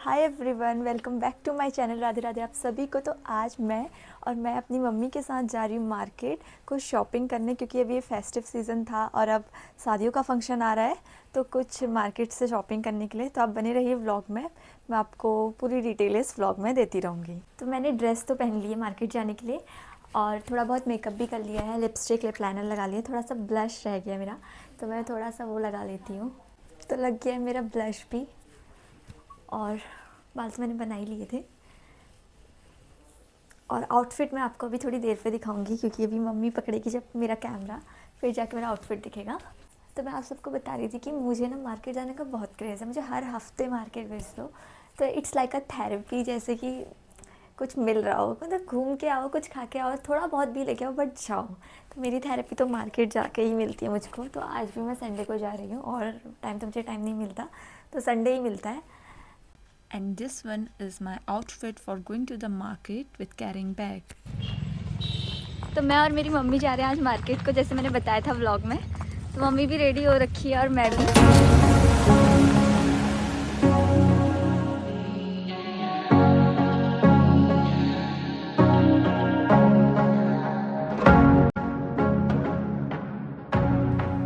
Hi everyone, welcome back to my channel Radhe Radhe आप सभी को। तो आज मैं अपनी मम्मी के साथ जा रही हूँ मार्केट कुछ शॉपिंग करने, क्योंकि अभी ये फेस्टिव सीज़न था और अब शादियों का फंक्शन आ रहा है, तो कुछ मार्केट से शॉपिंग करने के लिए। तो आप बने रहिए व्लॉग में, मैं आपको पूरी डिटेल इस व्लॉग में देती रहूँगी। तो मैंने ड्रेस तो पहन ली है मार्केट जाने के लिए और थोड़ा बहुत मेकअप भी कर लिया है, लिपस्टिक लिप लाइनर लगा लिया, थोड़ा सा ब्लश रह गया मेरा, तो मैं थोड़ा सा वो लगा लेती हूँ। तो लग गया है मेरा ब्लश भी, और बाल तो मैंने बना ही लिए थे। और आउटफिट मैं आपको अभी थोड़ी देर पे दिखाऊंगी, क्योंकि अभी मम्मी पकड़ेगी जब मेरा कैमरा, फिर जाके मेरा आउटफिट दिखेगा। तो मैं आप सबको बता रही थी कि मुझे ना मार्केट जाने का बहुत क्रेज़ है, मुझे हर हफ्ते मार्केट भेज दो। तो इट्स लाइक अ थेरेपी, जैसे कि कुछ मिल रहा हो, मतलब घूम के आओ, कुछ खा के आओ, थोड़ा बहुत भी लेके आओ, बट जाओ। तो मेरी थेरेपी तो मार्केट जाके ही मिलती है मुझको। तो आज भी मैं संडे को जा रही हूँ, और मुझे टाइम नहीं मिलता, तो संडे ही मिलता है। And this one is my outfit for going to the market with carrying bag. तो मैं और मेरी मम्मी जा रहे हैं आज मार्केट को, जैसे मैंने बताया था व्लॉग में। तो मम्मी भी रेडी हो रखी है और मैं भी।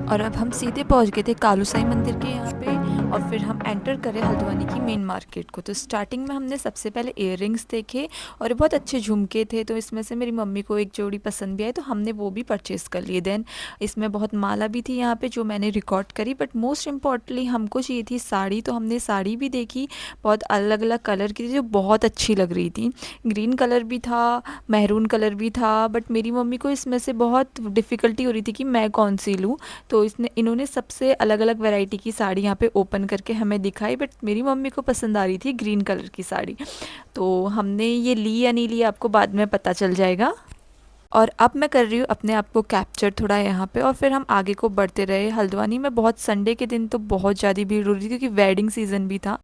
और अब हम सीधे पहुंच गए थे कालू साई मंदिर के यहाँ पे, और फिर हम एंटर करें हल्द्वानी की मेन मार्केट को। तो स्टार्टिंग में हमने सबसे पहले इयररिंग्स देखे और बहुत अच्छे झुमके थे, तो इसमें से मेरी मम्मी को एक जोड़ी पसंद भी आई, तो हमने वो भी परचेज़ कर लिए। देन इसमें बहुत माला भी थी यहाँ पे, जो मैंने रिकॉर्ड करी। बट मोस्ट इम्पॉर्टेंटली हमको चाहिए थी साड़ी, तो हमने साड़ी भी देखी, बहुत अलग अलग कलर की थी जो बहुत अच्छी लग रही थी। ग्रीन कलर भी था, मैरून कलर भी था, बट मेरी मम्मी को इसमें से बहुत डिफ़िकल्टी हो रही थी कि मैं कौन सी लूँ। तो इन्होंने सबसे अलग अलग वैरायटी की साड़ी यहाँ पे ओपन करके हमें दिखाई, बट मेरी मम्मी को पसंद आ रही थी ग्रीन कलर की साड़ी। तो हमने ये ली या नहीं ली आपको बाद में पता चल जाएगा। और अब मैं कर रही हूँ अपने आप को कैप्चर थोड़ा यहाँ पे, और फिर हम आगे को बढ़ते रहे। हल्द्वानी में बहुत संडे के दिन तो बहुत ज़्यादा भीड़ हो रही थी, क्योंकि वेडिंग सीज़न भी था।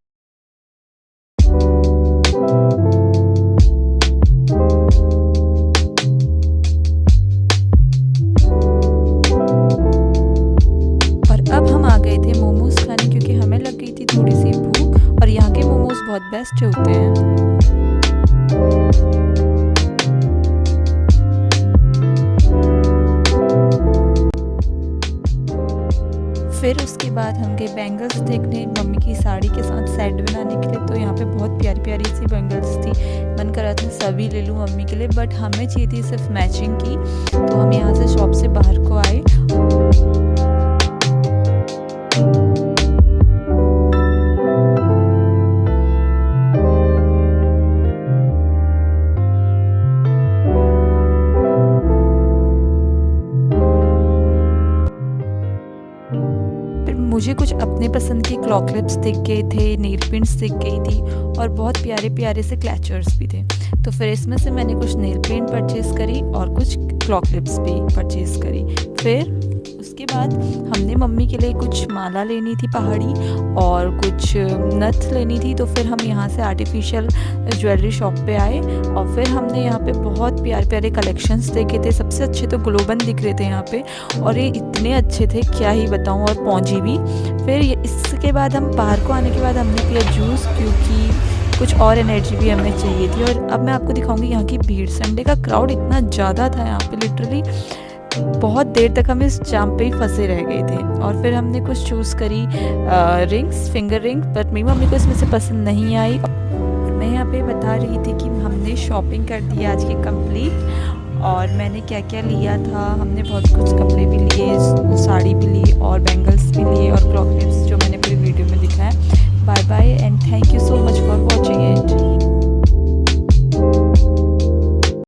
अब हम आ गए थे मोमोज खाने, क्योंकि हमें लग गई थी थोड़ी सी भूख, और यहाँ के मोमोज बहुत बेस्ट होते हैं। फिर उसके बाद हम गए बैंगल्स देखने मम्मी की साड़ी के साथ सेट बनाने के लिए। तो यहाँ पे बहुत प्यारी प्यारी सी बैंगल्स थी, मन कर रहा था सभी ले लूँ मम्मी के लिए, बट हमें चाहिए थी सिर्फ मैचिंग की। तो हम यहाँ से शॉप से बाहर को आए। मुझे कुछ अपने पसंद की क्लॉक क्लिप्स दिख गए थे, नेल पिंट्स दिख गई थी, और बहुत प्यारे प्यारे से क्लैचर्स भी थे। तो फिर इसमें से मैंने कुछ नेल पेंट परचेज़ करी और कुछ क्लॉक क्लिप्स भी परचेज़ करी। फिर उसके बाद हमने मम्मी के लिए कुछ माला लेनी थी पहाड़ी, और कुछ नथ लेनी थी। तो फिर हम यहाँ से आर्टिफिशियल ज्वेलरी शॉप पे आए, और फिर हमने यहाँ पे बहुत प्यारे प्यारे कलेक्शंस देखे थे। सबसे अच्छे तो ग्लोबन दिख रहे थे यहाँ पे, और ये इतने अच्छे थे क्या ही बताऊँ, और पौंजी भी। फिर इसके बाद हम बाहर को आने के बाद हमने पिया जूस, क्योंकि कुछ और एनर्जी भी हमें चाहिए थी। और अब मैं आपको दिखाऊंगी यहाँ की भीड़। संडे का क्राउड इतना ज़्यादा था यहाँ पे, लिटरली बहुत देर तक हम इस जाम पे ही फंसे रह गए थे। और फिर हमने कुछ चूज़ करी रिंग्स, फिंगर रिंग, बट मेरी मम्मी को इसमें से पसंद नहीं आई। और मैं यहाँ पे बता रही थी कि हमने शॉपिंग कर दी आज की कंप्लीट, और मैंने क्या क्या लिया था। हमने बहुत कुछ कपड़े भी लिए, साड़ी भी ली, और बैंगल्स भी लिए, और क्लॉक क्लिप्स जो